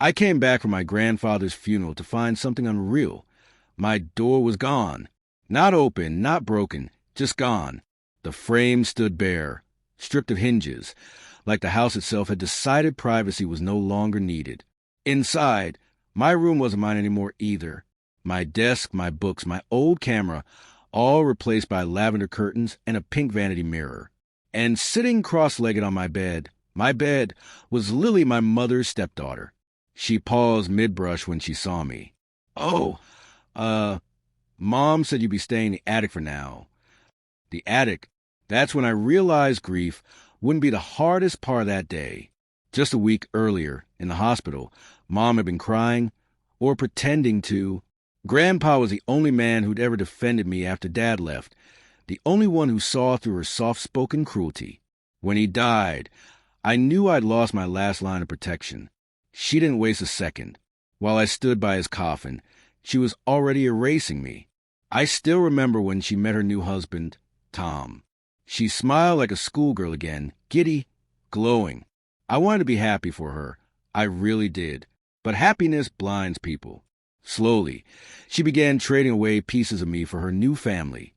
I came back from my grandfather's funeral to find something unreal. My door was gone. Not open, not broken, just gone. The frame stood bare, stripped of hinges, like the house itself had decided privacy was no longer needed. Inside, my room wasn't mine anymore either. My desk, my books, my old camera, all replaced by lavender curtains and a pink vanity mirror. And sitting cross-legged on my bed was Lily, my mother's stepdaughter. She paused mid-brush when she saw me. "Oh, Mom said you'd be staying in the attic for now." The attic, that's when I realized grief wouldn't be the hardest part of that day. Just a week earlier, in the hospital, Mom had been crying, or pretending to. Grandpa was the only man who'd ever defended me after Dad left, the only one who saw through her soft-spoken cruelty. When he died, I knew I'd lost my last line of protection. She didn't waste a second. While I stood by his coffin, she was already erasing me. I still remember when she met her new husband, Tom. She smiled like a schoolgirl again, giddy, glowing. I wanted to be happy for her. I really did. But happiness blinds people. Slowly, she began trading away pieces of me for her new family.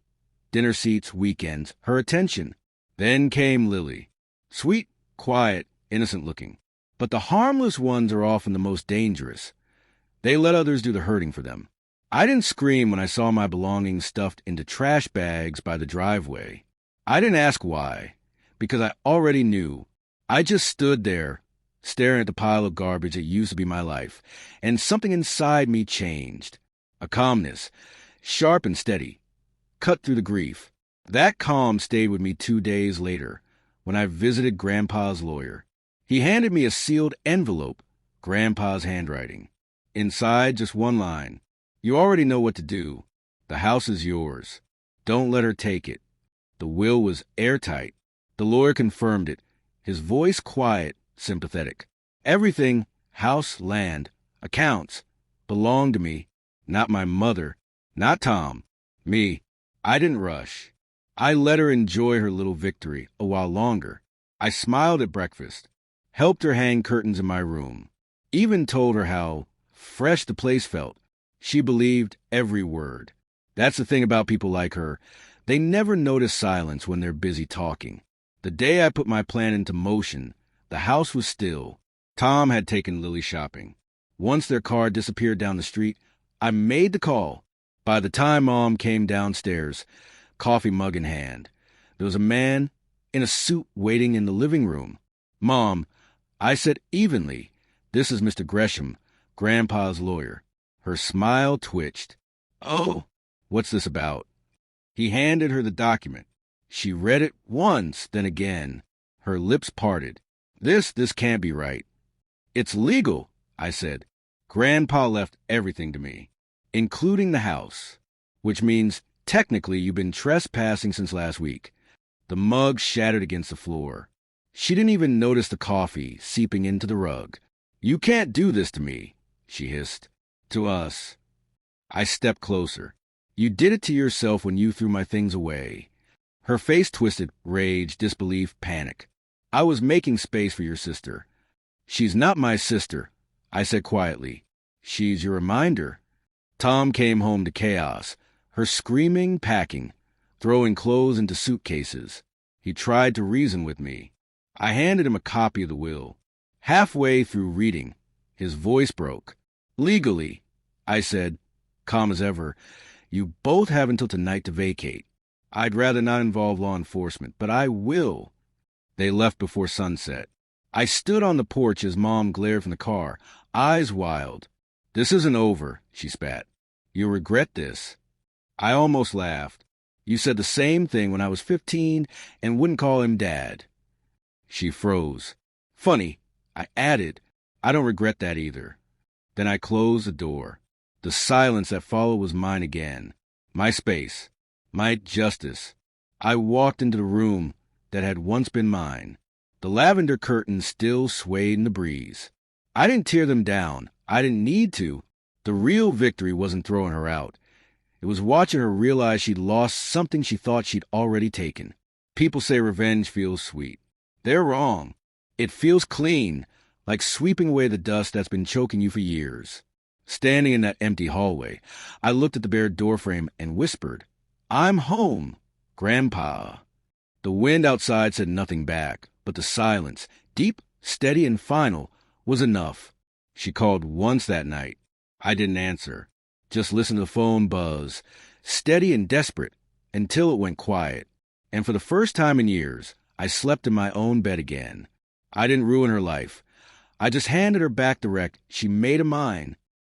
Dinner seats, weekends, her attention. Then came Lily. Sweet, quiet, innocent-looking. But the harmless ones are often the most dangerous. They let others do the hurting for them. I didn't scream when I saw my belongings stuffed into trash bags by the driveway. I didn't ask why, because I already knew. I just stood there, staring at the pile of garbage that used to be my life, and something inside me changed. A calmness, sharp and steady, cut through the grief. That calm stayed with me 2 days later, when I visited Grandpa's lawyer. He handed me a sealed envelope, Grandpa's handwriting. Inside, just one line. "You already know what to do. The house is yours. Don't let her take it." The will was airtight. The lawyer confirmed it, his voice quiet, sympathetic. Everything, house, land, accounts, belonged to me, not my mother, not Tom, me. I didn't rush. I let her enjoy her little victory a while longer. I smiled at breakfast, helped her hang curtains in my room, even told her how fresh the place felt. She believed every word. That's the thing about people like her. They never notice silence when they're busy talking. The day I put my plan into motion, the house was still. Tom had taken Lily shopping. Once their car disappeared down the street, I made the call. By the time Mom came downstairs, coffee mug in hand, there was a man in a suit waiting in the living room. "Mom," I said evenly, "this is Mr. Gresham, Grandpa's lawyer." Her smile twitched. "Oh, what's this about?" He handed her the document. She read it once, then again. Her lips parted. This can't be right." "It's legal," I said. "Grandpa left everything to me, including the house, which means technically you've been trespassing since last week." The mug shattered against the floor. She didn't even notice the coffee seeping into the rug. "You can't do this to me," she hissed. "To us." I stepped closer. "You did it to yourself when you threw my things away." Her face twisted, rage, disbelief, panic. "I was making space for your sister." "She's not my sister," I said quietly. "She's your reminder." Tom came home to chaos, her screaming, packing, throwing clothes into suitcases. He tried to reason with me. I handed him a copy of the will. Halfway through reading, his voice broke. "Legally," I said, calm as ever, "you both have until tonight to vacate. I'd rather not involve law enforcement, but I will." They left before sunset. I stood on the porch as Mom glared from the car, eyes wild. "This isn't over," she spat. "You'll regret this." I almost laughed. "You said the same thing when I was 15 and wouldn't call him Dad." She froze. "Funny," I added. "I don't regret that either." Then I closed the door. The silence that followed was mine again. My space. My justice. I walked into the room that had once been mine. The lavender curtains still swayed in the breeze. I didn't tear them down. I didn't need to. The real victory wasn't throwing her out. It was watching her realize she'd lost something she thought she'd already taken. People say revenge feels sweet. They're wrong. It feels clean, like sweeping away the dust that's been choking you for years. Standing in that empty hallway, I looked at the bare doorframe and whispered, "I'm home, Grandpa." The wind outside said nothing back, but the silence, deep, steady, and final, was enough. She called once that night. I didn't answer, just listened to the phone buzz, steady and desperate, until it went quiet. And for the first time in years, I slept in my own bed again. I didn't ruin her life. I just handed her back the wreck she made of mine